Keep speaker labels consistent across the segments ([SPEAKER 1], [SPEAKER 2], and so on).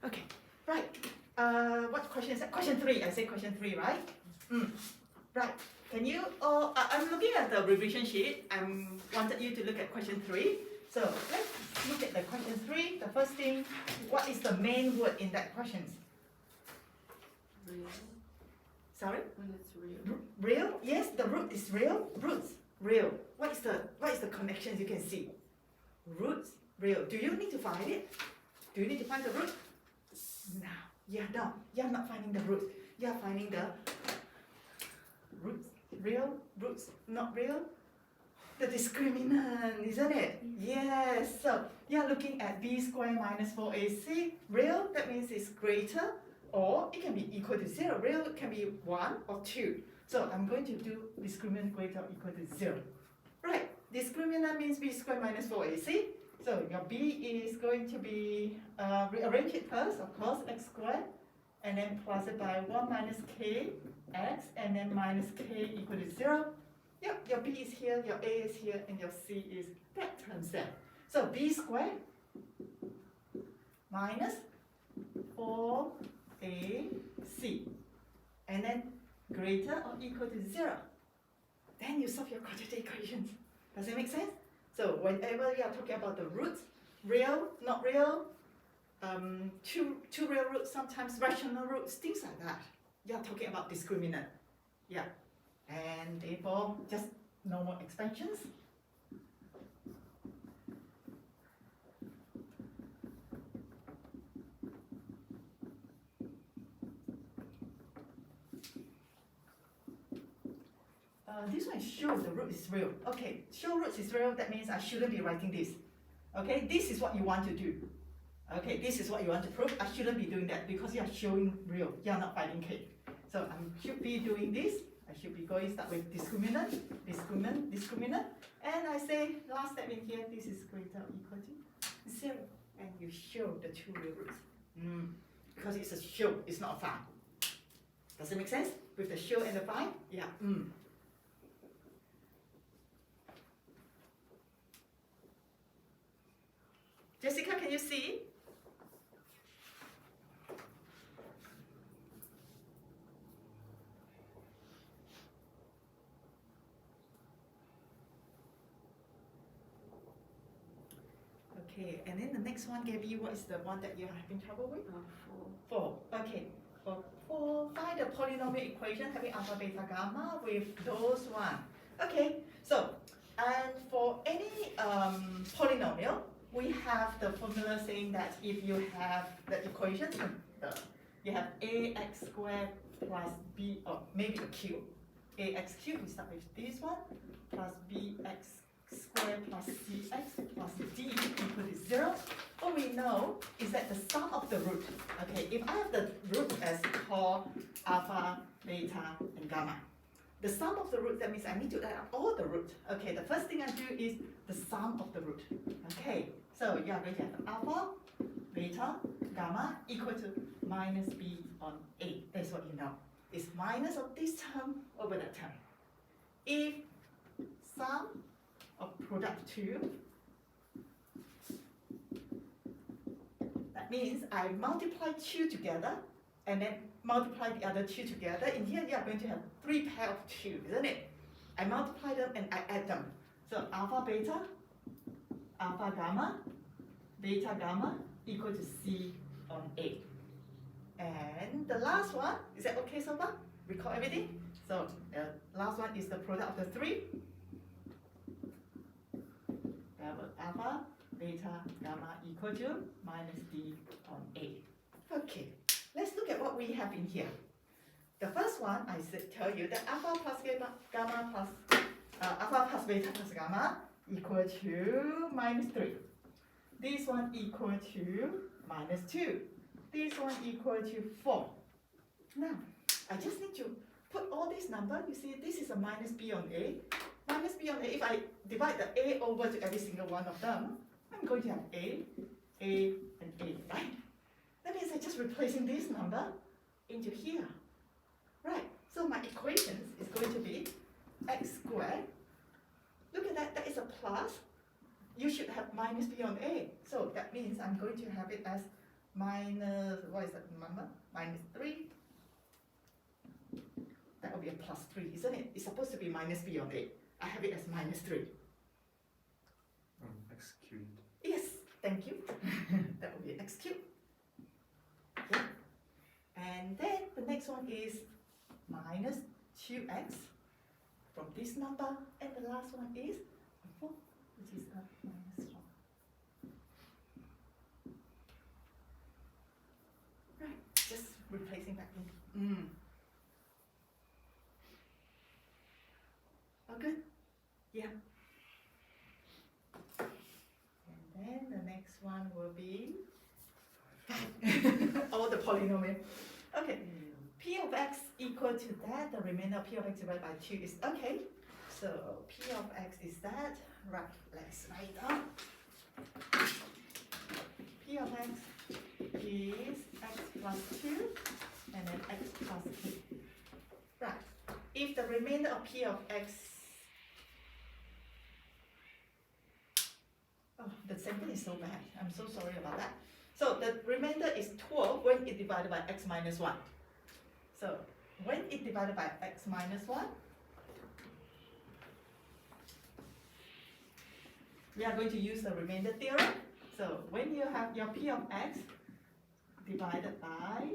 [SPEAKER 1] Okay, right. What question is that? Question 3. I say question 3, right? Right. Can you? I'm looking at the revision sheet. I wanted you to look at question 3. So let's look at the question 3. The first thing, what is the main word in that question?
[SPEAKER 2] Real.
[SPEAKER 1] Sorry?
[SPEAKER 2] When it's real.
[SPEAKER 1] Real? Yes, the root is real. Roots, real. What is the connections you can see? Roots, real. Do you need to find it? Do you need to find the root? No. You're not finding the root. You're finding the roots, real, roots, not real. The discriminant, isn't it? Yes. So you're looking at b squared minus 4ac. Real, that means it's greater, or it can be equal to 0. Real can be 1 or 2. So I'm going to do discriminant greater or equal to 0. Right. Discriminant means b squared minus 4ac. So your b is going to be, rearrange it first, of course, x squared, and then plus it by 1 minus k x, and then minus k equal to 0. Yep, your b is here, your a is here, and your c is that terms there. So b squared minus 4ac, and then greater or equal to 0. Then you solve your quadratic equations. Does it make sense? So whenever you are talking about the roots, real, not real, two real roots, sometimes rational roots, things like that, you are talking about discriminant. Yeah. And therefore, just normal expansions. This one show the root is real. Okay, show roots is real, that means I shouldn't be writing this. Okay, this is what you want to do. Okay, this is what you want to prove. I shouldn't be doing that because you are showing real. You are not finding k. So I should be doing this. I should be going start with discriminant, discriminant. And I say last step in here, this is greater or equal to 0. And you show the two real roots. Because it's a show, it's not a find. Does it make sense? With the show and the find? Yeah. Jessica, can you see? Okay, and then the next one, Gabby, what is the one that you're having trouble with? 4. Okay, for 4, find the polynomial equation having alpha, beta, gamma with those one. Okay, so, and for any polynomial, we have the formula saying that if you have the equation, you have ax squared plus b, or maybe a cube. Ax cubed, we start with this one, plus bx squared plus cx plus d equal to 0. What we know is that the sum of the root, okay, if I have the root as called alpha, beta, and gamma, the sum of the root, that means I need to add up all the root. Okay, the first thing I do is the sum of the root. Okay, so you are going to have alpha, beta, gamma equal to minus b on a. That's what you know. It's minus of this term over that term. If sum of product 2, that means I multiply 2 together and then multiply the other 2 together. In here, you are going to have 3 pairs of 2, isn't it? I multiply them and I add them. So alpha, gamma, beta, gamma equal to c on a. And the last one, is that okay so far? Recall everything? So the last one is the product of the 3. Alpha, beta, gamma equal to minus d on a. Okay, let's look at what we have in here. The first one, I tell you that alpha plus gamma plus alpha plus beta plus gamma equal to minus 3. This one equal to minus 2. This one equal to 4. Now, I just need to put all these numbers. You see, this is a minus b on a. Minus b on a, if I divide the a over to every single one of them, I'm going to have a, and a, right? That means I'm just replacing this number into here. Right, so my equations is going to be x squared. Look at that, that is a plus. You should have minus b on a. So that means I'm going to have it as minus, what is that number? Minus 3. That will be a plus 3, isn't it? It's supposed to be minus b of a. I have it as minus 3.
[SPEAKER 3] X cubed.
[SPEAKER 1] Yes, thank you. That will be x cubed. Yeah. And then the next one is minus 2x from this number. And the last one is 4, which is a minus 1. Right, just replacing back in. All good? Yeah. And then the next one will be all the polynomial. Okay, p of x equal to that, the remainder of p of x divided by 2 is okay. So p of x is that. Right, let's write down. P of x is x plus 2 and then x plus 2. Right, if the remainder of p of x, oh, the sentence is so bad. I'm so sorry about that. So the remainder is 12 when it divided by x minus 1. So when it divided by x minus 1, we are going to use the remainder theorem. So when you have your p of x divided by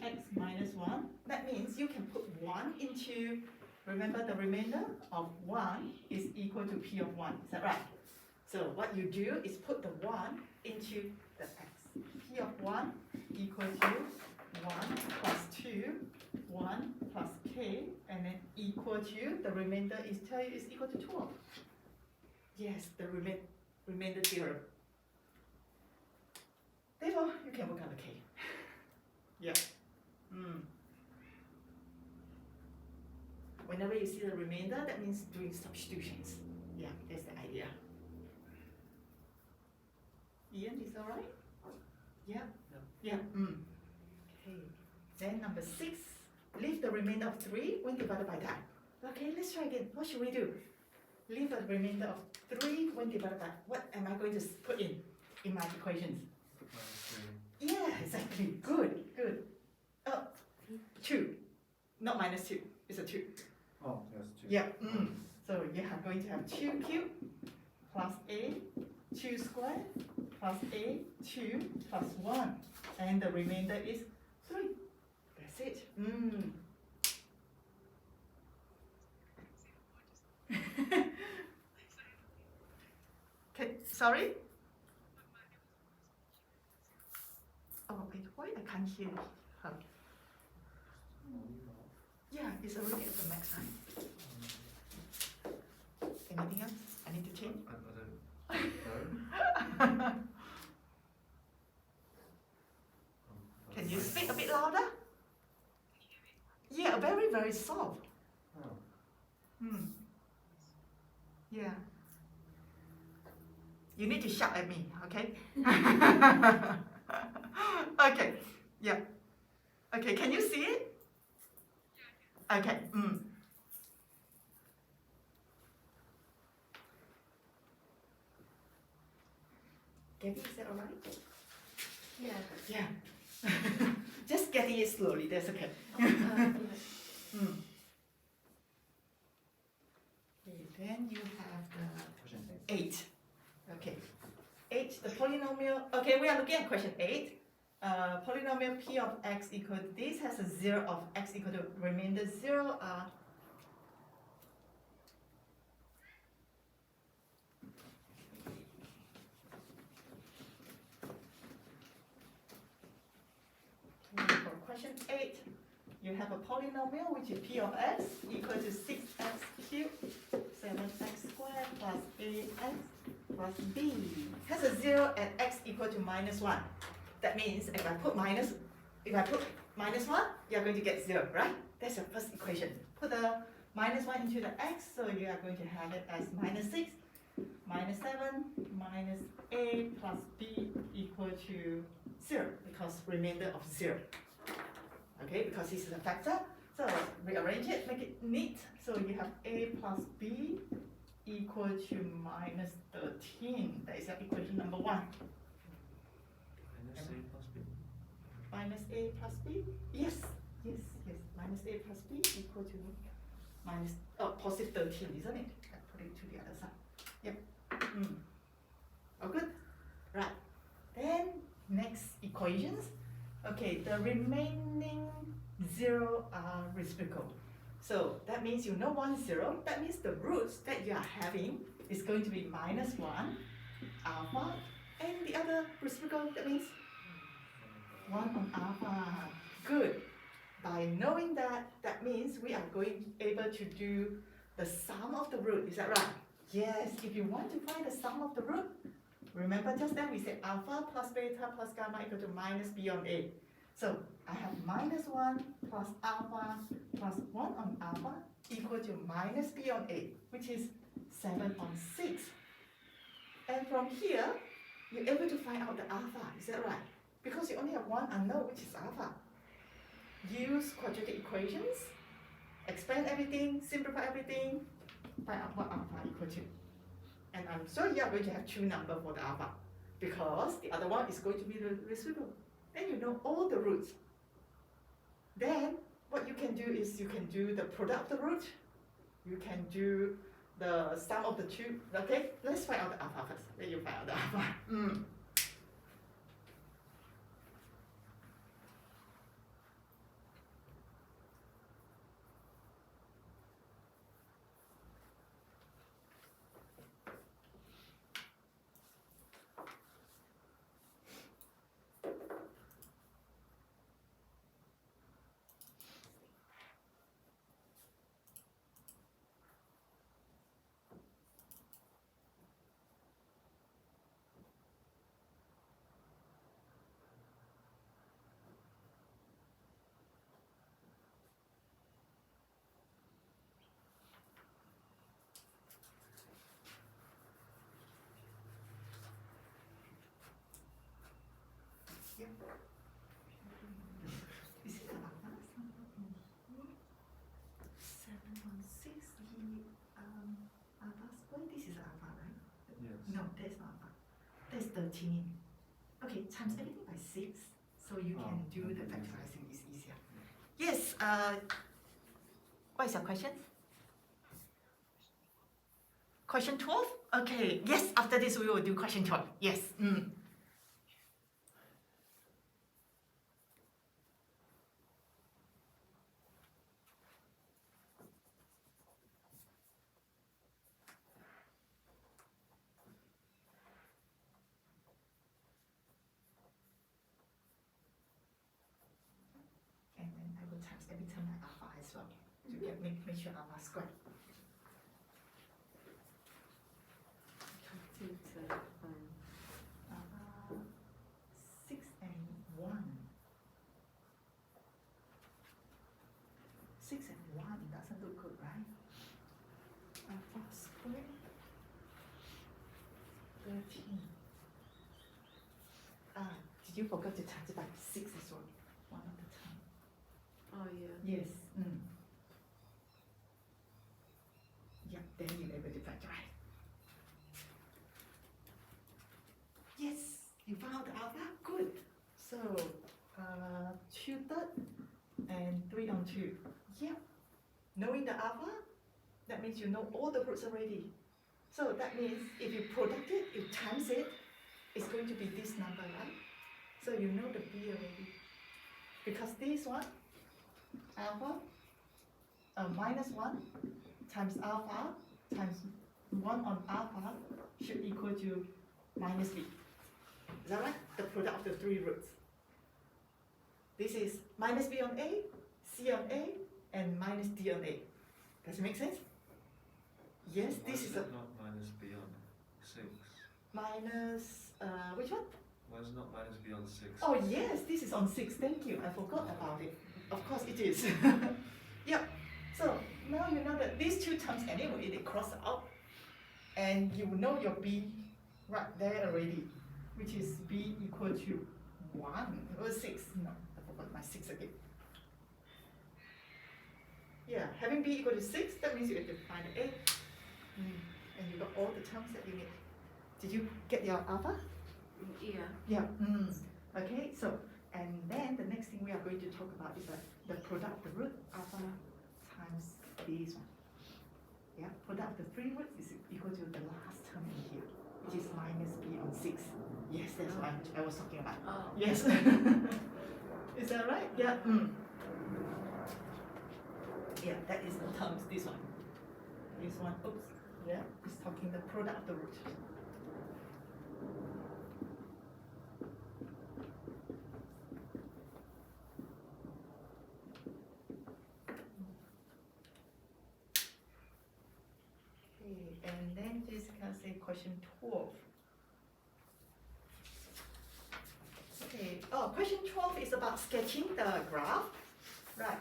[SPEAKER 1] x minus 1, that means you can put 1 into, remember the remainder of 1 is equal to p of 1. Is that right? So what you do is put the 1 into the x. P of 1 equal to 1 plus 2, 1 plus k, and then equal to, the remainder is tell you is equal to 12. Yes, the remainder theorem. Therefore, you can work out the k. Yeah. Whenever you see the remainder, that means doing substitutions. Yeah, that's the idea. Ian, is that all right? Yeah? Yeah. Okay. Then number 6, leave the remainder of 3 when divided by that. Okay, let's try again. What should we do? Leave a remainder of 3 when divided by, what am I going to put in my equations? Yeah, exactly. Good, good. 2, not minus 2. It's a 2.
[SPEAKER 3] Oh, yes, 2.
[SPEAKER 1] Yeah. So you are going to have 2 cubed plus a, 2 squared plus a, 2 plus 1. And the remainder is 3. That's it. Okay, sorry? Oh, wait, why I can't hear her? Yeah, it's already at the max time. Anything else I need to change? Can you speak a bit louder? Yeah, very, very soft. Yeah. You need to shout at me, okay? Okay, yeah. Okay, can you see it? Okay, Gabby, is that alright?
[SPEAKER 2] Yeah.
[SPEAKER 1] Yeah. Just getting it slowly, that's okay.
[SPEAKER 2] Yeah.
[SPEAKER 1] Okay, then you have the
[SPEAKER 3] Question
[SPEAKER 1] 8. Okay. 8, the polynomial. Okay, we are looking at question 8. Polynomial p of x equal to this has a 0 of x equal to remainder 0 are for question 8, you have a polynomial which is p of x equal to 6x cubed, 7x squared plus ax plus b. Has a 0 at x equal to minus 1. That means if I put minus 1, you're going to get 0, right? That's your first equation. Put the minus 1 into the x, so you are going to have it as minus 6, minus 7, minus a plus b equal to 0, because remainder of 0. Okay, because this is a factor. So rearrange it, make it neat. So you have a plus b equal to minus 13. That is your equation number 1.
[SPEAKER 3] Minus A plus B.
[SPEAKER 1] Minus A plus B? Yes, yes, yes. Minus A plus B equal to minus, positive 13, isn't it? I put it to the other side. Yep. Oh, good. Right. Then, next equations. Okay, the remaining 0 are reciprocal. So that means you know 1, 0. That means the roots that you are having is going to be minus 1, alpha, and the other reciprocal, that means 1 on alpha. Good. By knowing that, that means we are able to do the sum of the root. Is that right? Yes. If you want to find the sum of the root, remember just then we said alpha plus beta plus gamma equal to minus b on a. So I have minus 1 plus alpha plus 1 on alpha equal to minus b on a, which is 7 on 6. And from here, you're able to find out the alpha. Is that right? Because you only have one unknown, which is alpha. Use quadratic equations, expand everything, simplify everything, find out what alpha equal to. And I'm sure you are going to have 2 numbers for the alpha, because the other one is going to be the reciprocal. Then you know all the roots. Then what you can do is you can do the product of the root, you can do the sum of the 2. Okay, let's find out the alpha first. Then you find out the alpha. Yep. Is it the alpha? 7 on 6, the alpha square. This is alpha, right?
[SPEAKER 3] Yes.
[SPEAKER 1] No, that's not alpha. That's 13. Okay, times everything by 6, so you can do the factorizing. It's easier. Yes. What is your question? Question 12? Okay. Yes. After this, we will do question 12. Yes. And then I will times every term by alpha as well to make sure alpha square. Alpha 6 and 1. 6 and 1 doesn't look good, right? Alpha square 13. Did you forget to times it by 6 as well? One of the time.
[SPEAKER 2] Oh yeah.
[SPEAKER 1] Yes. Yeah, then you're able to factorize. Yes, you found the alpha. Good. So, 2 third and 3 on 2. Yeah. Knowing the alpha, that means you know all the roots already. So that means if you product it, you times it, it's going to be this number, right? So you know the b already. Because this one, alpha, minus 1 times alpha times 1 on alpha should equal to minus b. Is that right? The product of the 3 roots. This is minus b on a, c on a, and minus d on a. Does it make sense? Yes,
[SPEAKER 3] Why
[SPEAKER 1] this is a
[SPEAKER 3] not minus b on 6?
[SPEAKER 1] minus, which one?
[SPEAKER 3] Why is it not minus b on 6?
[SPEAKER 1] Oh yes, this is on 6, thank you, I forgot about it. Of course it is. Yep, so now you know that these 2 terms anyway, they cross out. And you know your b right there already, which is b equal to 1 or 6. No, I forgot my 6 again. Yeah, having b equal to 6, that means you have to find a. And you got all the terms that you need. Did you get your alpha?
[SPEAKER 2] Yeah.
[SPEAKER 1] Yeah. Okay, so, and then the next thing we are going to talk about is the product of the root alpha times this one. Yeah, product of the three roots is equal to the last term in here, which is minus b on 6. Yes, that's what I was talking about.
[SPEAKER 2] Oh.
[SPEAKER 1] Yes. Is that right? Yeah. Yeah, that is the terms, this one. This one, oops, yeah, it's talking the product of the root. Okay, and then this can say question 12. Okay, oh, question 12 is about sketching the graph. Right.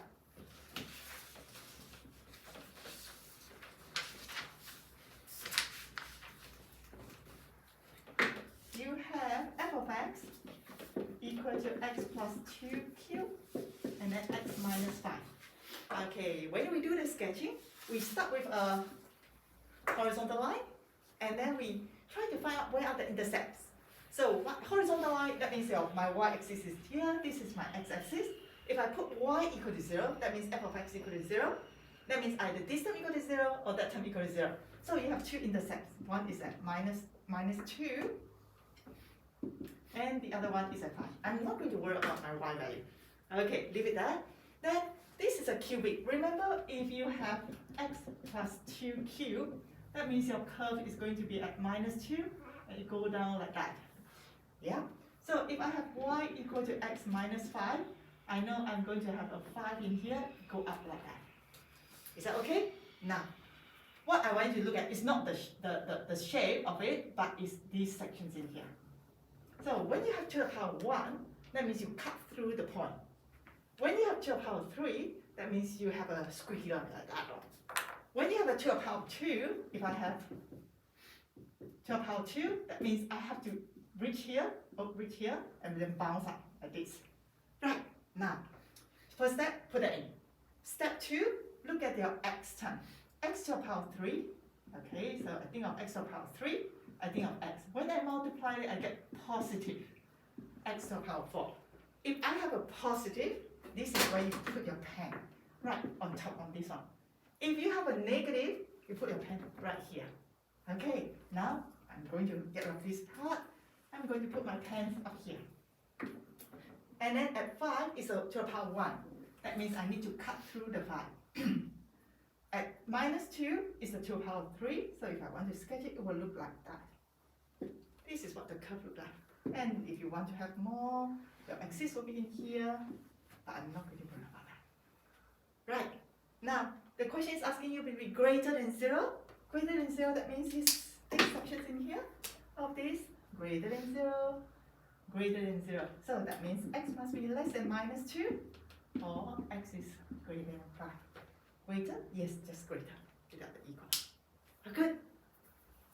[SPEAKER 1] You have f of x equal to x plus 2q and then x minus 5. Okay, when we do the sketching, we start with a horizontal line and then we try to find out where are the intercepts. So what horizontal line, that means my y-axis is here, this is my x-axis. If I put y equal to 0, that means f of x equal to 0. That means either this term equal to 0 or that term equal to 0. So you have two intercepts. One is at minus 2 and the other one is at 5. I'm not going to worry about my y value. Okay, leave it there. Then this is a cubic. Remember, if you have x plus 2 cubed, that means your curve is going to be at minus 2 and it go down like that. Yeah? So if I have y equal to x minus 5, I know I'm going to have a 5 in here, go up like that. Is that okay? Now, what I want you to look at is not the shape of it, but it's these sections in here. So when you have 2 to the power 1, that means you cut through the point. When you have 2 to the power 3, that means you have a squeaky line like that. When you have a 2 to the power 2, if I have 2 to the power 2, that means I have to reach here, and then bounce up like this. Right, now, first step, put that in. Step 2, look at your x term. X to the power 3, okay, so I think of x to the power 3, I think of x. When I multiply it, I get positive x to the power 4. If I have a positive, this is where you put your pen, right on top on this one. If you have a negative, you put your pen right here. Okay, now I'm going to get rid of this part. I'm going to put my pen up here. And then at 5 is to the power 1. That means I need to cut through the 5. At minus 2 is the 2 to the power 3. So if I want to sketch it, it will look like that. This is what the curve looks like. And if you want to have more, your axis will be in here. But I'm not going to worry about that. Right. Now, the question is asking you to be greater than 0. Greater than 0, that means these sections in here of this. Greater than 0, greater than 0. So that means x must be less than minus 2 or x is greater than 5. Greater? Yes, just greater without the equal. Good.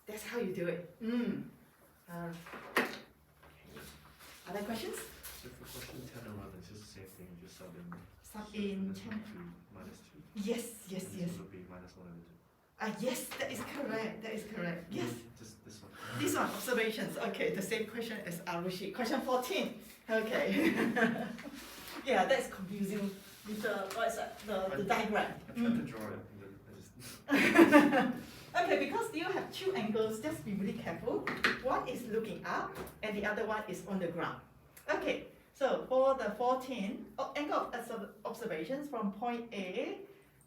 [SPEAKER 1] That's how you do it. Other questions?
[SPEAKER 3] So for question 10 and 11, it's just the same thing, you just sub in.
[SPEAKER 1] Sub in 10.
[SPEAKER 3] Minus 2.
[SPEAKER 1] Yes.
[SPEAKER 3] This would be minus 1 and 2.
[SPEAKER 1] Yes, that is correct. That is correct. Yes.
[SPEAKER 3] Just this one.
[SPEAKER 1] This one, observations. Okay, the same question as Arushi. Question 14. Okay. Yeah, that's confusing with the, what's that? The diagram.
[SPEAKER 3] I tried to draw it, and then I just.
[SPEAKER 1] Okay, because you have two angles, just be really careful. One is looking up, and the other one is on the ground. Okay, so for the 14, angle of observations from point A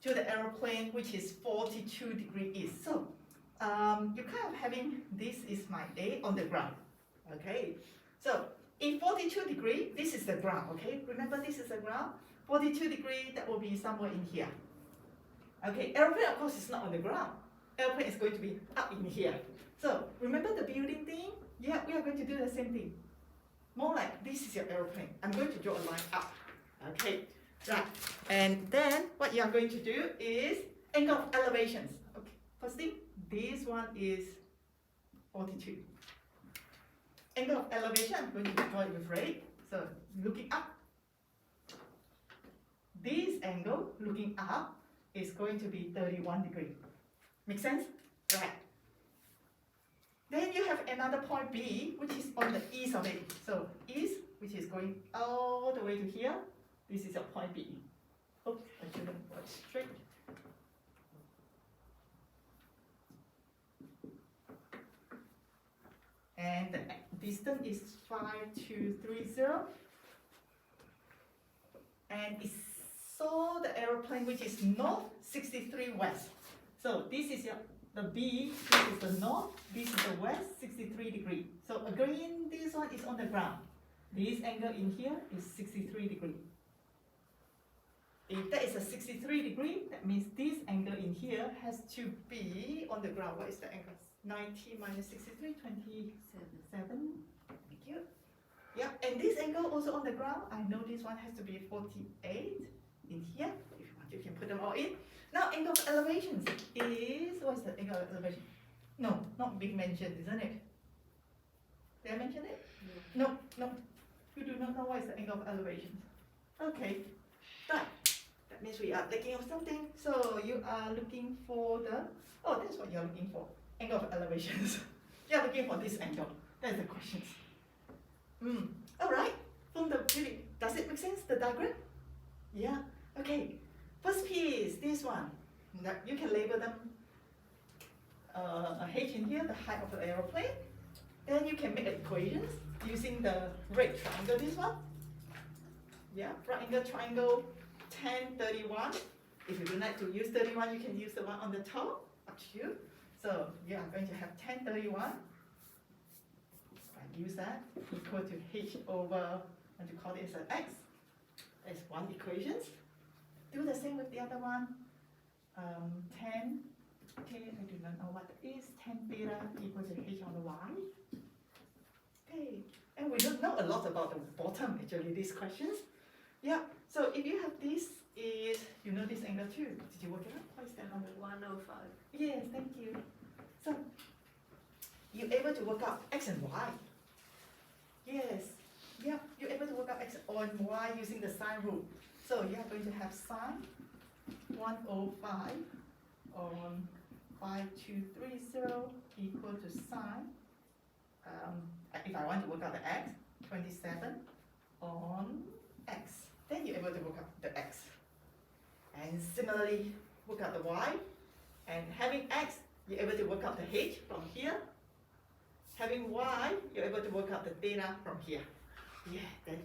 [SPEAKER 1] to the aeroplane, which is 42 degrees east. So, you're kind of having, this is my A on the ground, okay? So, in 42 degrees, this is the ground, okay? Remember this is the ground? 42 degrees, that will be somewhere in here. Okay, aeroplane of course is not on the ground. Aeroplane is going to be up in here. So, remember the building thing? Yeah, we are going to do the same thing. More like, this is your aeroplane. I'm going to draw a line up, okay? Right, and then what you are going to do is angle of elevations. Okay, first thing, this one is 42. Angle of elevation, I'm going to draw it with red. So looking up. This angle, looking up, is going to be 31 degrees. Make sense? Right. Then you have another point B, which is on the east of it. So east, which is going all the way to here. This is your point B. Oops, I shouldn't go straight. And the distance is 5230. And it saw the aeroplane which is north, 63 west. So this is the B, this is the north, this is the west, 63 degree. So again, this one is on the ground. This angle in here is 63 degree. If that is a 63 degree, that means this angle in here has to be on the ground. What is the angle? 90 minus 63, 27. Thank you. Yeah, and this angle also on the ground. I know this one has to be 48 in here. If you want, you can put them all in. Now, angle of elevation is, what is the angle of elevation? No, not being mentioned, isn't it? Did I mention it? No, no. You do not know what is the angle of elevation. Okay, right. That means we are thinking of something. So you are looking for the, oh, that's what you're looking for. Angle of elevations. You're looking for this angle. That's the questions. All right. From the really, does it make sense, the diagram? Yeah. Okay. First piece, this one. You can label them a H in here, the height of the aeroplane. Then you can make equations using the red triangle, this one. Yeah, right angle triangle, 10, 31. If you do not to use 31, you can use the one on the top, up to you. So you are going to have 10, 31. I use that, equal to H over, and you call this an X. That's one equation. Do the same with the other one. 10, okay, I do not know what that is. 10 theta equal to H on the Y. Okay, and we don't know a lot about the bottom, actually, these questions. Yeah, so if you have this, is you know this angle too. Did you work it out? What is that number?
[SPEAKER 2] 105.
[SPEAKER 1] Yes, thank you. So, you're able to work out X and Y. Yes, yeah, you're able to work out X and Y using the sine rule. So you are going to have sine 105 on 5230 equal to sine, if I want to work out the X, 27 on X. Then you're able to work out the X. And similarly, work out the Y. And having X, you're able to work out the H from here. Having Y, you're able to work out the theta from here. Yeah, then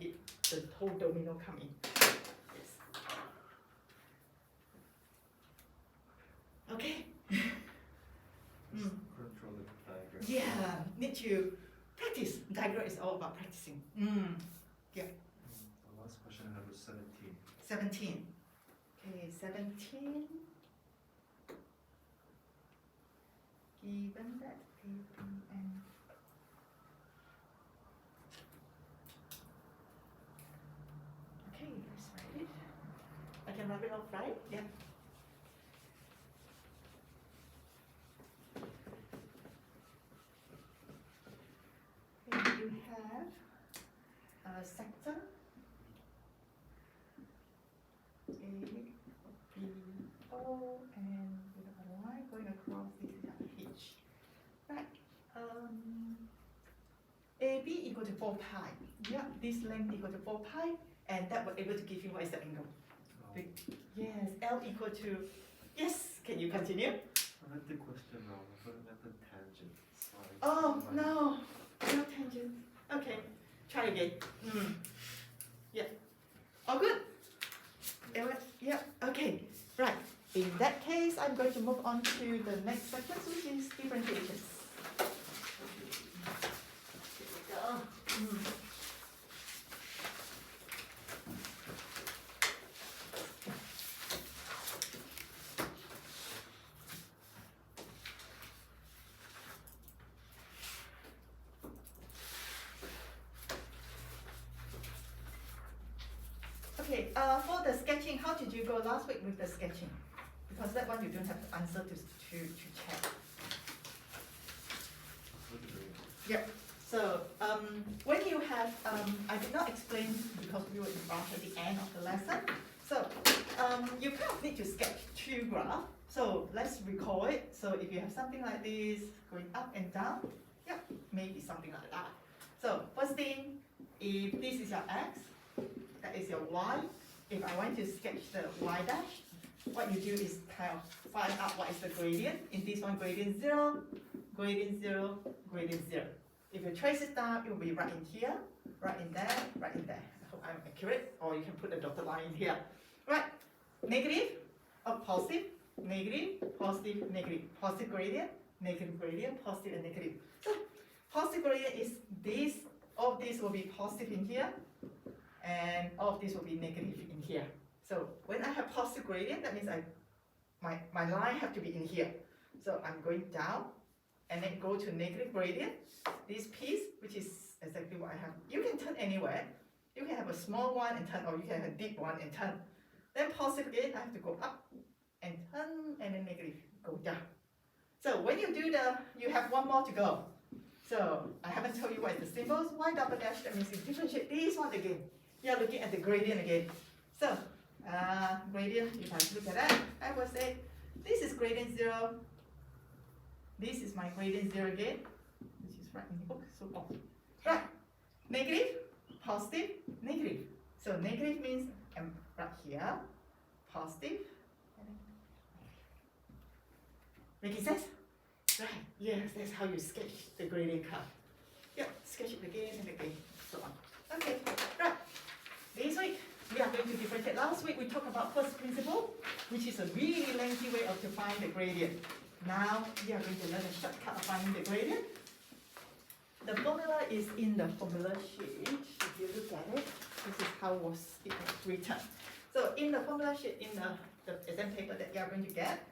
[SPEAKER 1] the whole domino come in. Yes. Okay.
[SPEAKER 3] Control the diagram.
[SPEAKER 1] Yeah, need to practice. Diagram is all about practicing. Yeah.
[SPEAKER 3] The last question I have is 17.
[SPEAKER 1] 17. Okay, 17. Given that A, B, and okay, let's write it. I can wrap it off, right? Yeah. And you have a sector A, B, O, and with a line going across this is a H. Right. AB equal to 4 pi. Yeah, this length equal to 4 pi, and that will able to give you what is the angle. Yes, L equal to, yes, can you continue?
[SPEAKER 3] I read the question wrong. I thought it meant the tangent. Sorry.
[SPEAKER 1] Oh, no, no tangent. Okay, try again. Yeah, all good? Yeah, okay, right. In that case, I'm going to move on to the next section, which is differentiations. Here we go. Okay, for the sketching, how did you go last week with the sketching? Because that one you don't have to answer to check. Yep. So when you have, I did not explain because we were involved at the end of the lesson. So you kind of need to sketch 2 graphs. So let's recall it. So if you have something like this going up and down, yep, maybe something like that. So first thing, if this is your x, that is your y. If I want to sketch the y dash, what you do is kind of find out what is the gradient. In this one, gradient 0, gradient 0, gradient 0. If you trace it down, it will be right in here, right in there, right in there. I hope I'm accurate, or you can put a dotted line in here. Right, negative, or positive, negative, positive, negative. Positive gradient, positive and negative. So, positive gradient is this, all of this will be positive in here, and all of this will be negative in here. So, when I have positive gradient, that means my line have to be in here. So, I'm going down, and then go to negative gradient. This piece, which is exactly what I have. You can turn anywhere. You can have a small one and turn, or you can have a deep one and turn. Then positive again, I have to go up and turn, and then negative, go down. So when you do you have one more to go. So I haven't told you what is the symbols. Y double dash, that means you differentiate this one again. You're looking at the gradient again. So gradient, if I look at that, I will say, this is gradient 0. This is my gradient 0 again, which is right in the book, so off. Right, negative, positive, negative. So negative means I'm right here, positive, and then making sense? Right, yes, that's how you sketch the gradient curve. Yep, sketch it again and again, so on. Okay, right. This week, we are going to differentiate. Last week, we talked about first principle, which is a really lengthy way to find the gradient. Now, we are going to learn a shortcut of finding the gradient. The formula is in the formula sheet. If you look at it, this is how it was written. So in the formula sheet, in the exam paper that you are going to get,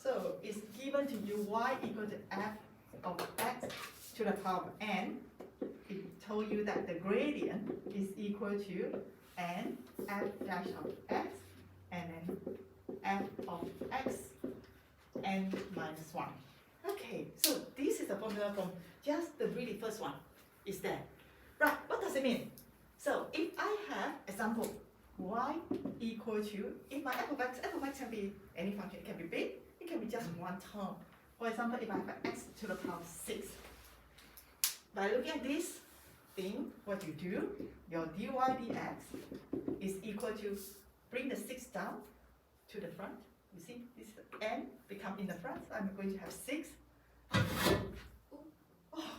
[SPEAKER 1] so it's given to you y equal to f of x to the power of n. It told you that the gradient is equal to n f dash of x and then f of x n minus 1. Okay, so this is the formula from just the really first one. Is there. Right, what does it mean? So if I have example y equal to, if my f of x can be any function, it can be big, it can be just one term. For example, if I have x to the power of 6. By looking at this thing, what you do, your dy dx is equal to, bring the 6 down to the front. You see, this n become in the front, so I'm going to have 6. Oh.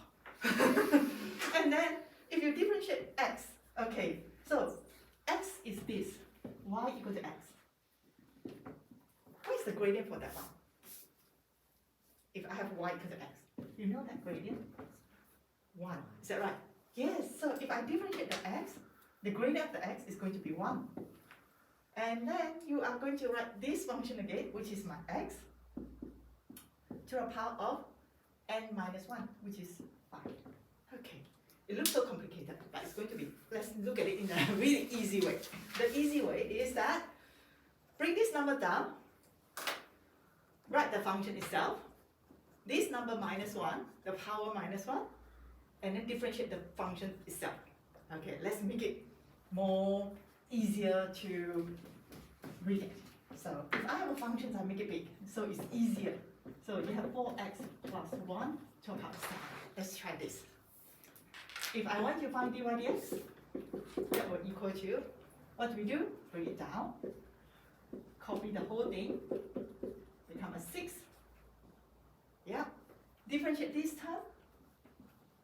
[SPEAKER 1] And then, if you differentiate x, okay, so x is this, y equal to x. What is the gradient for that one? If I have y equal to x, you know that gradient? 1, is that right? Yes, so if I differentiate the x, the gradient of the x is going to be 1. And then you are going to write this function again, which is my x, to the power of n minus 1, which is 5. Okay, it looks so complicated, but it's going to be, let's look at it in a really easy way. The easy way is that, bring this number down, write the function itself, this number minus 1, the power minus 1, and then differentiate the function itself. Okay, let's make it more easier to read it. So if I have a function, I make it big, so it's easier. So you have 4x plus 1 to the power of 7. Let's try this. If I want to find dy dx, that will equal to, what do we do? Bring it down, copy the whole thing, become a 6. Yeah, differentiate this term,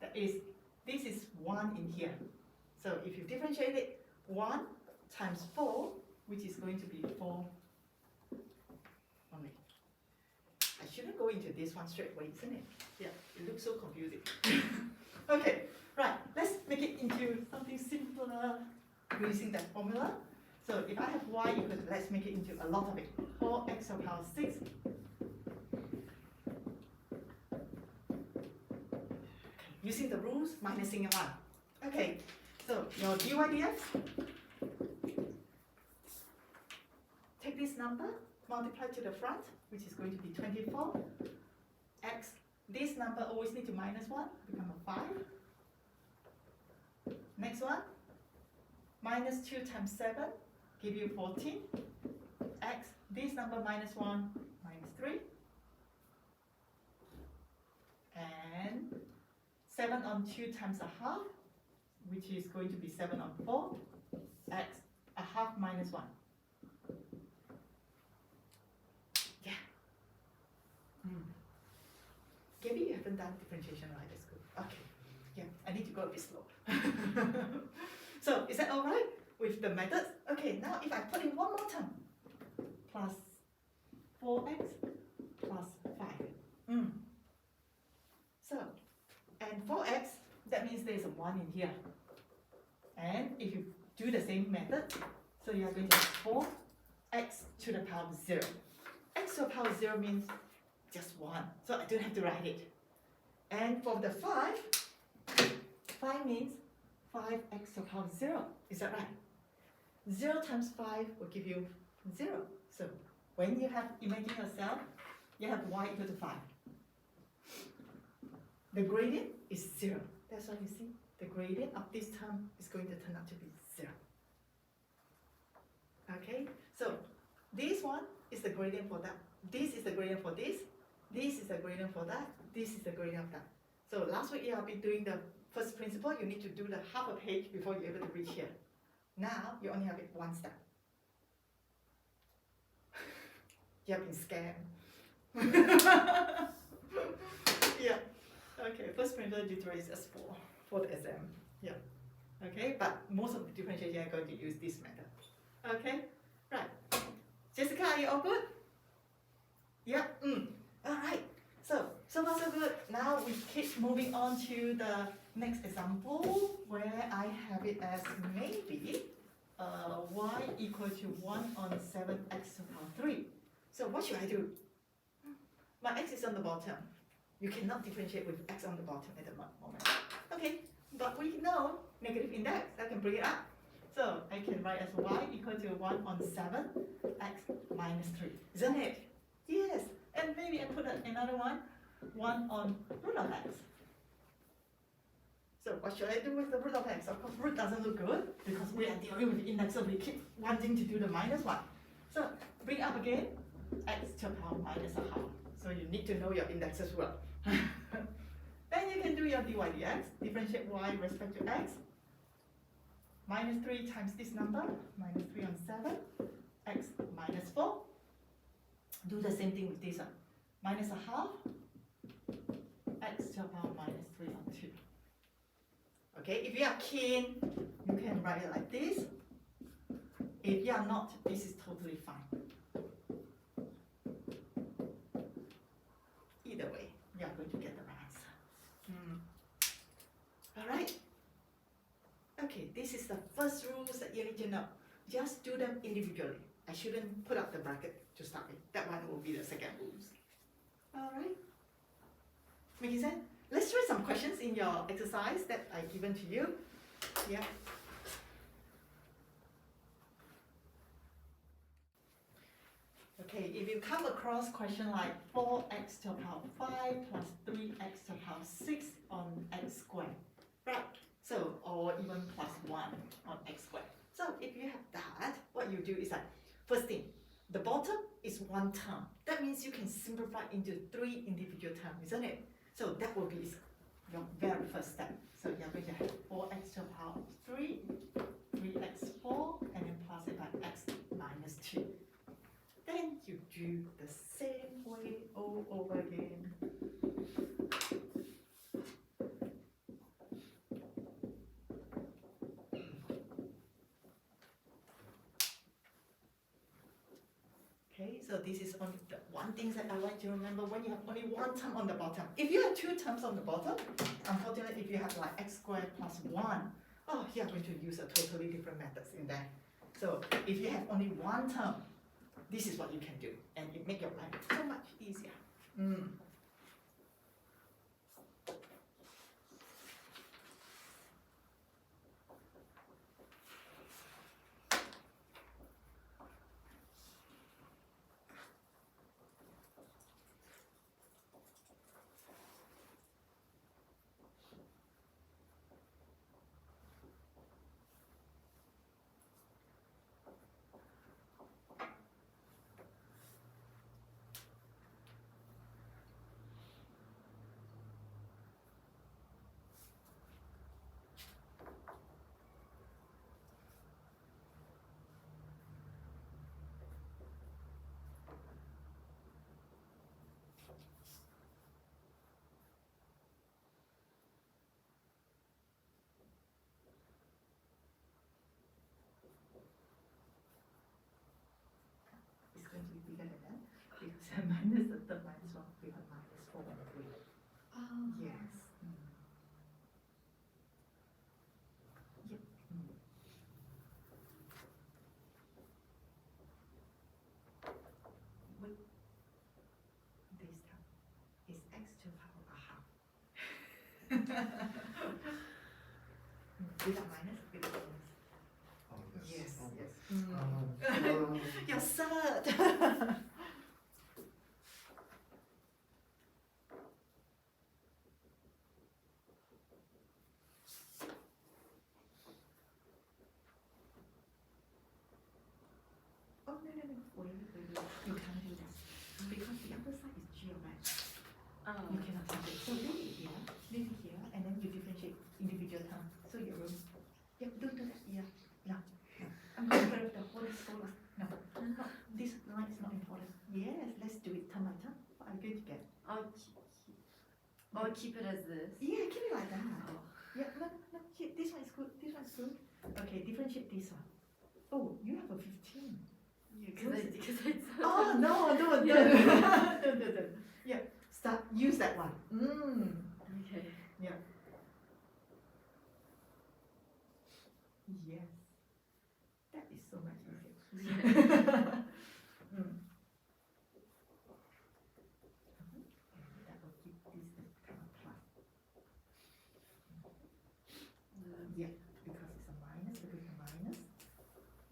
[SPEAKER 1] that is, this is 1 in here. So if you differentiate it, 1 times 4, which is going to be 4 only. I shouldn't go into this one straight away, isn't it? Yeah, it looks so confusing. Okay, right, let's make it into something simpler using that formula. So if I have y equal to, let's make it into a lot of it. 4x to the power 6. Using the rules, minusing 1. Okay, so your dy dx, take this number, multiply to the front, which is going to be 24. X, this number always need to minus 1, become a 5. Next one, minus 2 times 7, give you 14. X, this number minus 1, minus 3. And 7 on 2 times a half, which is going to be 7 on 4, x a half minus 1. Yeah. Gabby, you haven't done differentiation, right? That's good. Okay. Yeah, I need to go a bit slow. So, is that all right with the methods? Okay, now if I put in one more term, plus 4x plus 5. So, and 4x, that means there's a 1 in here. And if you do the same method, so you are going to have 4x to the power of 0. X to the power of 0 means just 1, so I don't have to write it. And for the 5 means 5x to the power of 0. Is that right? 0 times 5 will give you 0. So when you have, imagine yourself, you have y equal to 5. The gradient is 0. That's why you see the gradient of this term is going to turn out to be 0. Okay, so this one is the gradient for that. This is the gradient for this. This is the gradient for that. This is the gradient of that. So last week you have been doing the first principle. You need to do the half a page before you're able to reach here. Now you only have it one step. You have been scammed. Yeah. Okay, first principle tutorial is S4 for the exam. Yeah. Okay, but most of the differentiation are going to use this method. Okay, right. Jessica, are you all good? Yeah. All right. So far so good. Now we keep moving on to the next example where I have it as maybe y equal to 1 on 7x to the power 3. So what should I do? My x is on the bottom. You cannot differentiate with x on the bottom at the moment. Okay, but we know negative index. I can bring it up. So I can write as y equal to 1 on 7x minus 3. Isn't it? Yes. And maybe I put another one, 1 on root of x. So what should I do with the root of x? Of course, root doesn't look good because we are dealing with the index, so we keep wanting to do the minus 1. So bring up again, x to the power minus a half. So you need to know your index as well. Then you can do your dy dx, differentiate y with respect to x. Minus 3 times this number, minus 3 on 7, x minus 4. Do the same thing with this one. Minus a half, x to the power minus 3 on 2. Okay, if you are keen, you can write it like this. If you are not, this is totally fine. Either way, you are going to get the right answer. Alright? Okay, this is the first rules that you need to know. Just do them individually. I shouldn't put up the bracket to start with. That one will be the second rules. Alright? Making sense? Let's try some questions in your exercise that I've given to you. Yeah. Okay, if you come across question like 4x to the power 5 plus 3x to the power 6 on x squared, right? So, or even plus 1 on x squared. So if you have that, what you do is like, first thing, the bottom is one term. That means you can simplify into 3 individual terms, isn't it? So that will be your very first step. So you're going to have 4x to the power of 3, 3x4, and then plus it by x minus 2. Then you do the same way all over again. Okay, so this is only the one thing that I like to remember when you have only one term on the bottom. If you have 2 terms on the bottom, unfortunately, if you have like x squared plus 1, oh, you are going to use a totally different methods in there. So if you have only one term, this is what you can do, and it makes your life so much easier. Without minus, without minus.
[SPEAKER 3] Oh,
[SPEAKER 1] Yes,
[SPEAKER 3] Oh,
[SPEAKER 1] yes. You're sad. Oh, no, no, no, wait, you can't do that. Because the other side is G of X.
[SPEAKER 2] Oh.
[SPEAKER 1] You cannot change it. So leave it here, and then you differentiate individual term. So your room. Yeah, don't do that. Yeah, no. I'm going to get rid of the whole scroll. No, no, this line is not important. Yes, let's do it term by term. What are you going to get?
[SPEAKER 2] I'll keep it as this.
[SPEAKER 1] Yeah, keep it like that.
[SPEAKER 2] Oh.
[SPEAKER 1] Yeah, no, no, no. Here, this one is good. This one is good. Okay, differentiate this one. Oh, you have a 15.
[SPEAKER 2] Yeah, because I
[SPEAKER 1] Oh, no, no, no.
[SPEAKER 2] Yeah.
[SPEAKER 1] No. Yeah, start, use that one.
[SPEAKER 2] Okay.
[SPEAKER 1] Yeah. Yes. That is so much easier. Mm. And that will keep this kind of plus. Yeah, because it's a minus, look at the minus.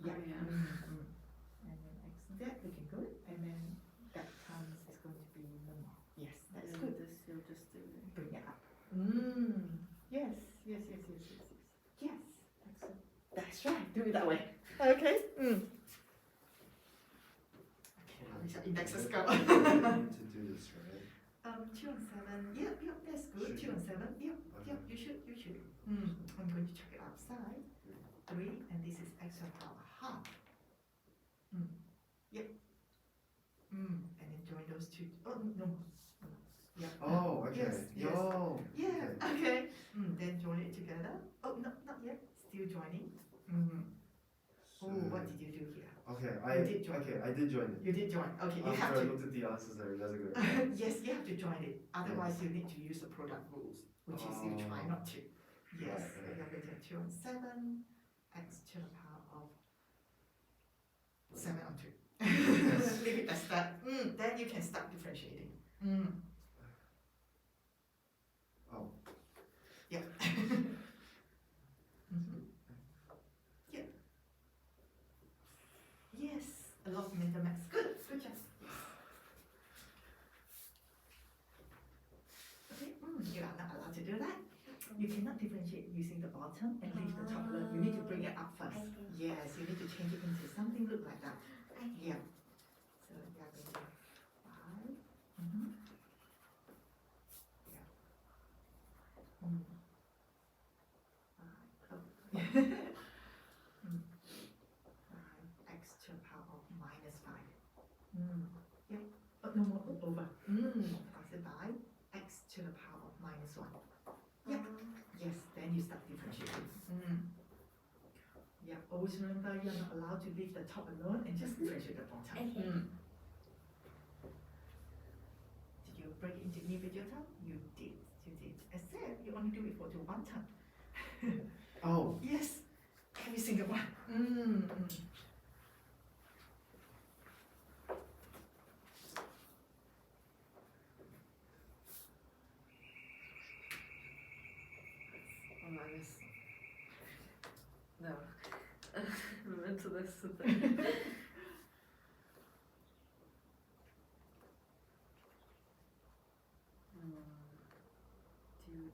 [SPEAKER 1] Yeah.
[SPEAKER 2] Oh, yeah.
[SPEAKER 1] And then x that looking good, and then that times is going to be normal. Yes, that's
[SPEAKER 2] And
[SPEAKER 1] good.
[SPEAKER 2] this you'll just do it.
[SPEAKER 1] Bring it up. Yes, yes. Yes, excellent. That's right. Do it that way. Okay. Okay, how is your indexes go?
[SPEAKER 3] I need to do this, right?
[SPEAKER 1] 2 and 7. Yep, that's good. 2 and 7. Yep, you should. I'm going to check it outside. 3, and this is x to the power half. Yep. And then join those two. Oh, no. Yep.
[SPEAKER 3] Oh, okay.
[SPEAKER 1] Yes, yes.
[SPEAKER 3] Yo.
[SPEAKER 1] Yeah,
[SPEAKER 3] Okay.
[SPEAKER 1] okay. Then join it together. Oh, no, not yet. Still joining. Oh, what did you do here?
[SPEAKER 3] Okay,
[SPEAKER 1] You did join.
[SPEAKER 3] I did join it.
[SPEAKER 1] You did join. Okay, you have
[SPEAKER 3] After I
[SPEAKER 1] to.
[SPEAKER 3] looked at the answers, I realized I got it.
[SPEAKER 1] Yes, you have to join it. Otherwise, you need to use the product rules, which is you try not to. Yes,
[SPEAKER 3] Right,
[SPEAKER 1] so you're going to have 2 and 7, x to the power of 7 on 2. Leave it as that. Then you can start differentiating.
[SPEAKER 3] Oh.
[SPEAKER 1] Yeah. Yeah. Yes, a lot of mental maths. Good job. Okay, you are not allowed to do that. You cannot differentiate using the bottom and leave the top alone. You need to bring it up first. Yes, you need to change it into something look like that. Yeah. So you are going to 5. Yeah. 5. Oh. 5 x to the power of minus 5. Yep. Oh, no more over. Pass it by x to the power of minus 1. Yep. Yes, then you start differentiating. Yeah, always remember you're not allowed to leave the top alone and just differentiate the bottom.
[SPEAKER 2] Okay.
[SPEAKER 1] Did you break it into individual term? You did. Except you only do it for to one term.
[SPEAKER 3] Oh.
[SPEAKER 1] Yes, every single one.
[SPEAKER 2] Oh, minus. No. I'm into this thing.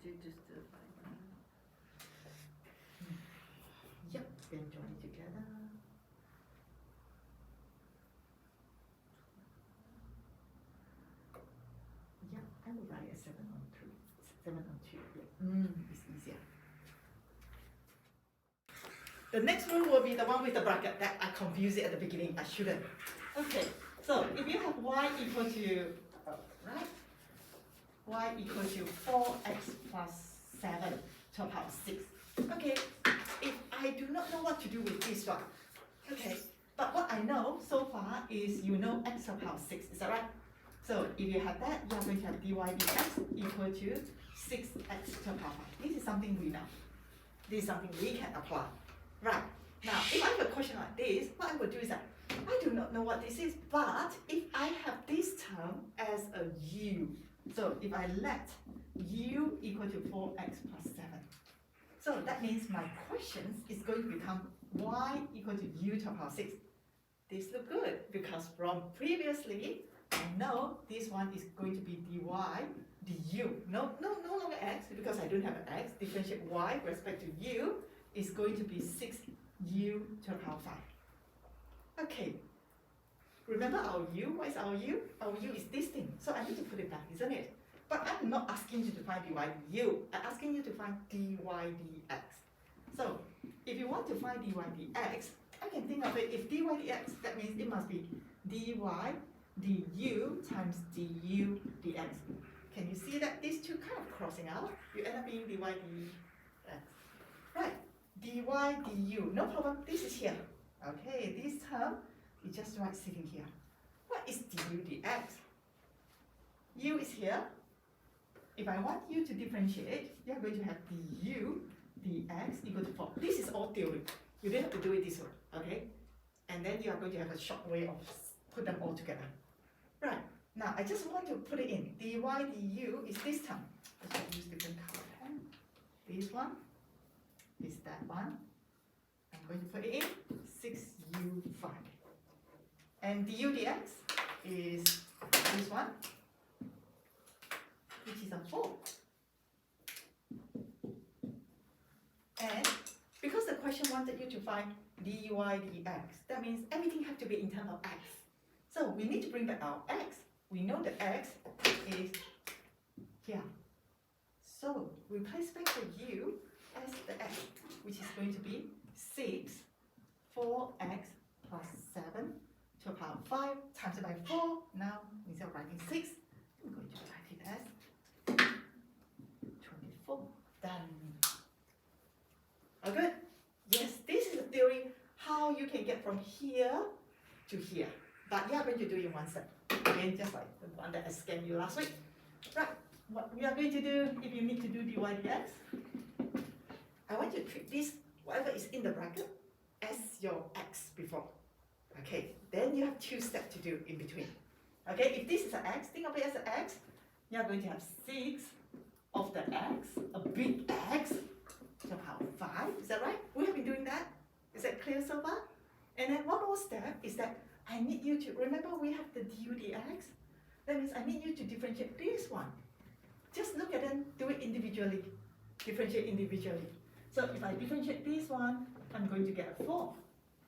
[SPEAKER 2] Do you just do it like that?
[SPEAKER 1] Yep, then join it together. Yeah, I will write a 7 on 3. 7 on 2. Yeah. It's easier. The next rule will be the one with the bracket that I confused it at the beginning. I shouldn't. Okay, so if you have y equal to, right? Y equal to 4x plus 7 to the power 6. Okay, if I do not know what to do with this one, okay, but what I know so far is you know x to the power 6, is that right? So if you have that, you are going to have dy dx equal to 6x to the power 5. This is something we know. This is something we can apply. Right, now if I have a question like this, what I would do is that, I do not know what this is, but if I have this term as a u, So if I let u equal to 4x plus 7, so that means my questions is going to become y equal to u to the power 6. This look good because from previously, I know this one is going to be dy du. No longer x because I don't have an x. Differentiate y with respect to u is going to be 6u to the power 5. Okay. Remember our u? What is our u? Our u is this thing. So I need to put it back, isn't it? But I'm not asking you to find dy du. I'm asking you to find dy dx. So if you want to find dy dx, I can think of it, if dy dx, that means it must be dy du times du dx. Can you see that these two kind of crossing out? You end up being dy dx. Right, dy du, no problem, this is here. Okay, this term is just right sitting here. What is du dx? U is here. If I want you to differentiate, you're going to have du dx equal to 4. This is all theory. You don't have to do it this way, okay? And then you are going to have a short way of put them all together. Right, now I just want to put it in. dy du is this term. Let's use different color pen. This one is that one. I'm going to put it in 6u5. And du dx is this one, which is a 4. And because the question wanted you to find dy dx, that means everything has to be in terms of x. So we need to bring back our x. We know the x is here. So we place back the u as the x, which is going to be 6, 4x plus 7 to the power 5 times it by 4. Now, instead of writing 6, I'm going to write it as 24. Done. Oh, good. Yes, this is the theory how you can get from here to here. But you are going to do it in one step. Again, just like the one that I scanned you last week. Right, what we are going to do, if you need to do dy dx, I want you to treat this, whatever is in the bracket, as your x before. Okay, then you have 2 steps to do in between. Okay, if this is an x, think of it as an x, you are going to have 6 of the x, a big x, to the power 5. Is that right? We have been doing that. Is that clear so far? And then one more step is that I need you to, remember we have the du dx? That means I need you to differentiate this one. Just look at them, do it individually. Differentiate individually. So if I differentiate this one, I'm going to get a 4.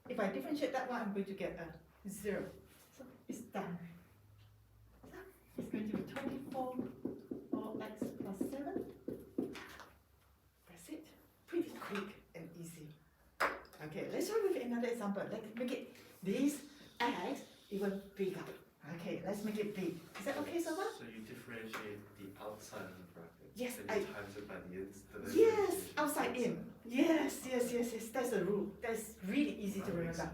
[SPEAKER 1] If I differentiate that one, I'm going to get a 0. So it's done. So it's going to be 24 4x plus 7. That's it. Pretty quick and easy. Okay, let's try with another example. Let's make it this x even bigger. Okay, let's make it big. Is that okay so far?
[SPEAKER 3] So you differentiate the outside of the bracket.
[SPEAKER 1] Yes,
[SPEAKER 3] and you times it by the inside.
[SPEAKER 1] Yes, outside in. Yes. That's the rule. That's really easy to remember.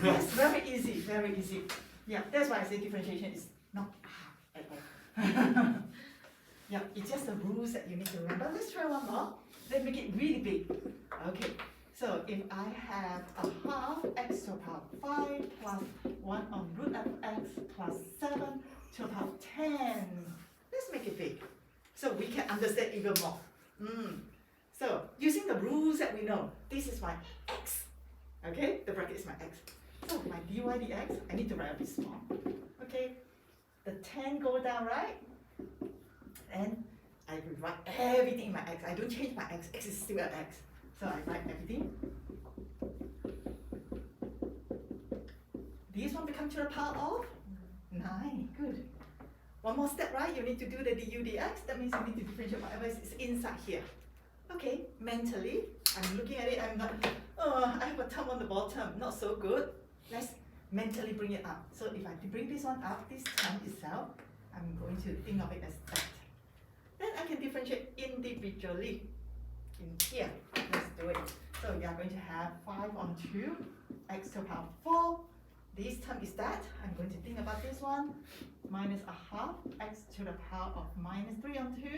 [SPEAKER 1] Yes, very easy, very easy. Yeah, that's why I say differentiation is not hard at all. Yeah, it's just the rules that you need to remember. Let's try one more. Let's make it really big. Okay, so if I have a half x to the power 5 plus 1 on root of x plus 7 to the power 10. Let's make it big so we can understand even more. So using the rules that we know, this is my x. Okay, the bracket is my x. So my dy dx, I need to write a bit small. Okay, the 10 go down, right? And I write everything in my x. I don't change my x. X is still an x. So I write everything. This one becomes to the power of 9. Good. One more step, right? You need to do the du dx. That means you need to differentiate whatever is inside here. Okay, mentally, I'm looking at it. I'm not, I have a term on the bottom. Not so good. Let's mentally bring it up. So if I bring this one up, this term itself, I'm going to think of it as that. Then I can differentiate individually in here. Let's do it. So we are going to have 5 on 2, x to the power 4. This term is that. I'm going to think about this one. Minus a half, x to the power of minus 3 on 2.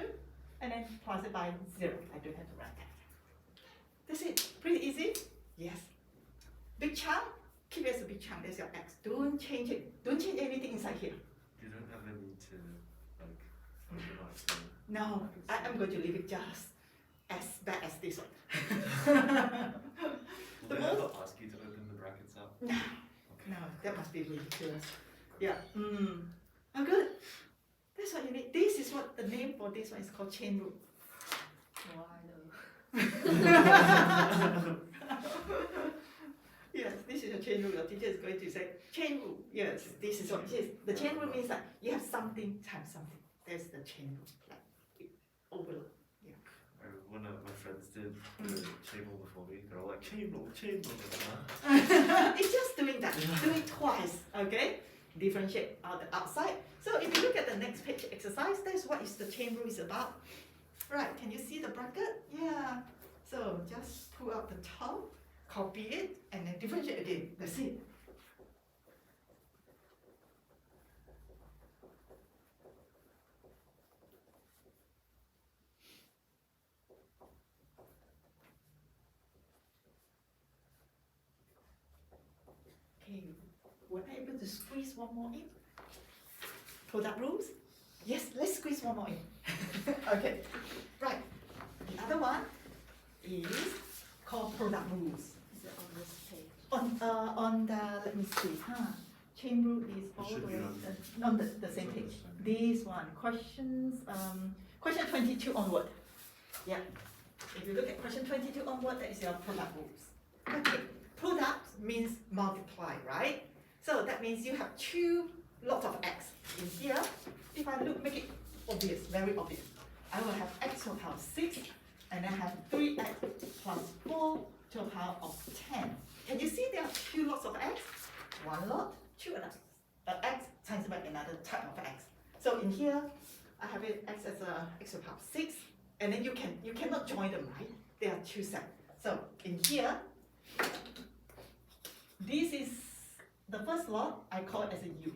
[SPEAKER 1] And then plus it by 0. I don't have to write that. That's it. Pretty easy? Yes. Big chunk, keep it as a big chunk. That's your x. Don't change it. Don't change anything inside here.
[SPEAKER 3] You don't ever need to So,
[SPEAKER 1] No, I'm going to leave it just as bad as this one.
[SPEAKER 3] will
[SPEAKER 1] The
[SPEAKER 3] they
[SPEAKER 1] most-
[SPEAKER 3] ever ask you to open the brackets up?
[SPEAKER 1] No,
[SPEAKER 3] Okay.
[SPEAKER 1] no, that must be ridiculous. Yeah. Oh, good. That's what you need. This is what the name for this one is called chain rule.
[SPEAKER 2] Why though?
[SPEAKER 1] Yes, this is a chain rule. Your teacher is going to say chain rule. Yes, this is what it is. The chain rule means that you have something times something. That's the chain rule. Like overload.
[SPEAKER 3] One of my friends did the table before me. They're all like, table.
[SPEAKER 1] It's just doing that. Do it twice. Okay. Differentiate out the outside. So if you look at the next page exercise, that's what is the chain rule is about. Right, can you see the bracket? Yeah. So just pull out the top, copy it, and then differentiate again. That's it. Okay, were I able to squeeze one more in? Product rules? Yes, let's squeeze one more in. Okay, right. The other one is called product rules.
[SPEAKER 2] Is it on this page?
[SPEAKER 1] On the, let me see, chain rule is all
[SPEAKER 3] should
[SPEAKER 1] the
[SPEAKER 3] be
[SPEAKER 1] way
[SPEAKER 3] on-
[SPEAKER 1] the same
[SPEAKER 3] on
[SPEAKER 1] page.
[SPEAKER 3] the same.
[SPEAKER 1] This one, question 22 onward. Yeah. If you look at question 22 onward, that is your product rules. Okay, product means multiply, right? So that means you have two lots of x in here. If I make it obvious, very obvious, I will have x to the power of 6, and then have 3x plus 4 to the power of 10. Can you see there are two lots of x? One lot, two others. X times by another type of x. So in here, I have it x as a x to the power of 6, and then you cannot join them, right? They are two sets. So in here, this is the first lot, I call it as a u.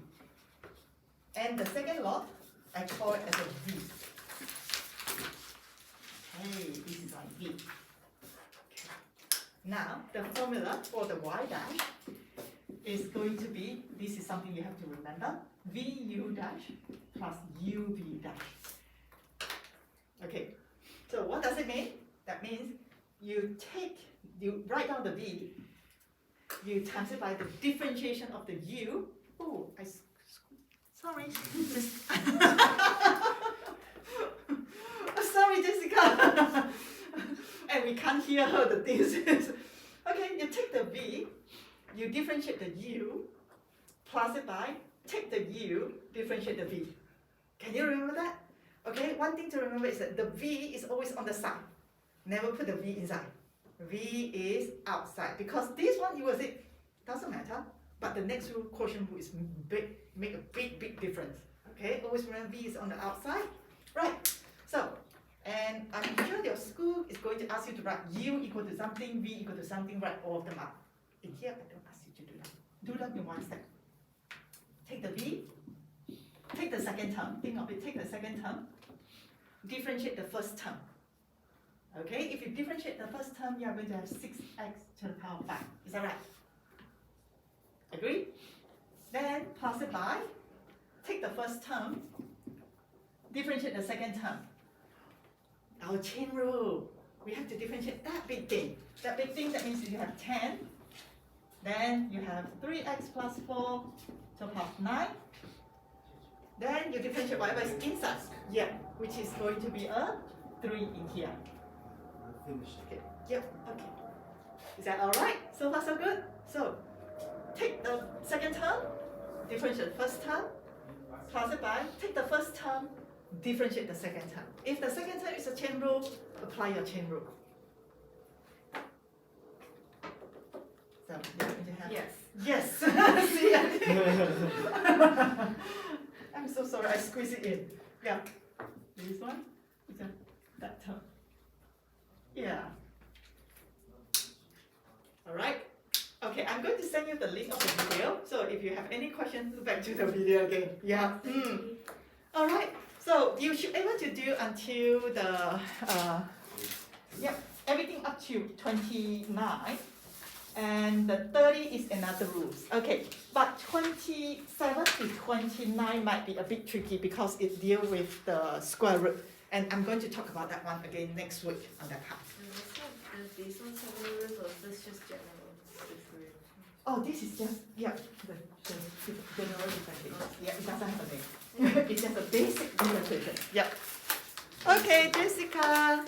[SPEAKER 1] And the second lot, I call it as a v. Okay, this is my v. Okay. Now, the formula for the y dash is going to be, this is something you have to remember, vu dash plus uv dash. Okay, so what does it mean? That means you write down the v, you times it by the differentiation of the u. Oh, sorry. Sorry, Jessica. And we can't hear her, the things. Okay, you take the v, you differentiate the u, plus it by, take the u, differentiate the v. Can you remember that? Okay, one thing to remember is that the v is always on the side. Never put the v inside. V is outside, because this one you will say, doesn't matter, but the next rule, quotient rule is big, make a big difference. Okay, always remember v is on the outside. Right, so, and I'm sure your school is going to ask you to write u equal to something, v equal to something, write all of them up. In here, I don't ask you to do that. Do that in one step. Take the v, take the second term, think of it, take the second term, differentiate the first term. Okay, if you differentiate the first term, you are going to have 6x to the power of 5. Is that right? Agree? Then pass it by, take the first term, differentiate the second term. Our chain rule, we have to differentiate that big thing. That big thing, that means you have 10, then you have 3x plus 4 to the power of 9. Then you differentiate whatever is inside, yeah, which is going to be a 3 in here. Okay. Yep. Okay. Is that all right? So far, so good. So, take the second term, differentiate the first term, plus it by. Take the first term, differentiate the second term. If the second term is a chain rule, apply your chain rule. So you're going to have.
[SPEAKER 2] Yes.
[SPEAKER 1] Yes. See, I'm so sorry. I squeeze it in. Yeah. This one. That term. Yeah. All right. Okay, I'm going to send you the link of the video. So if you have any questions, look back to the video again. Yeah. All right. So you should be able to do until the everything up to 29. And the 30 is another rules. Okay, but 27 to 29 might be a bit tricky because it deals with the square root. And I'm going to talk about that one again next week on that part. Oh, this is just, yeah, the general differentiation. Yeah, it doesn't have a name. It's just a basic differentiation. Yep. Okay, Jessica.